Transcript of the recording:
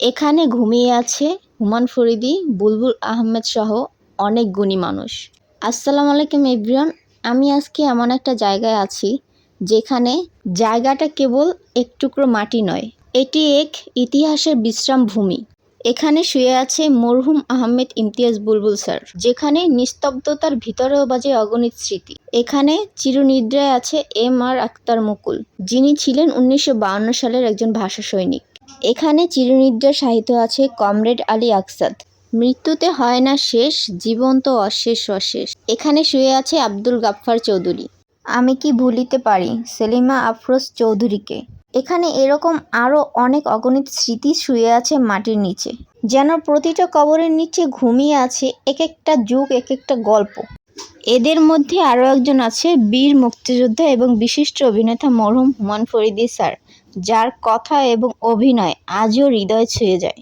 এখানে ঘুমিয়ে আছে হুমায়ূন ফরিদী, বুলবুল আহমেদ সহ অনেক গুণী মানুষ। আসসালামু আলাইকুম এভরিওয়ান। আমি আজকে এমন একটা জায়গায় আছি যেখানে জায়গাটা কেবল এক টুকরো মাটি নয়, এটি এক ইতিহাসের বিশ্রাম ভূমি। এখানে শুয়ে আছে মরহুম আহমেদ ইমতিয়াজ বুলবুল স্যার, যেখানে নিস্তব্ধতার ভিতরেও বাজে অগণিত স্মৃতি। এখানে চিরনিদ্রায় আছে এম.আর. আখতার মুকুল, যিনি ছিলেন 1952 সালের একজন ভাষা সৈনিক। এখানে চিরনিদ্রা শায়িত আছে কমরেড আলী আকসাদ, মৃত্যুতে হয় না শেষ, জীবন্ত অশেষ অশেষ। এখানে শুয়ে আছে আব্দুল গাফফার চৌধুরী, আমি কি ভুলিতে পারি সেলিমা আফরোজ চৌধুরীকে। এখানে এরকম আরও অনেক অগণিত স্মৃতি শুয়ে আছে মাটির নিচে, যেন প্রতিটা কবরের নিচে ঘুমিয়ে আছে এক একটা যুগ, এক একটা গল্প। এদের মধ্যে আরও একজন আছে বীর মুক্তিযোদ্ধা এবং বিশিষ্ট অভিনেতা মরহুম হুমায়ূন ফরিদী স্যার, যার কথা এবং অভিনয় আজও হৃদয় ছুঁয়ে যায়।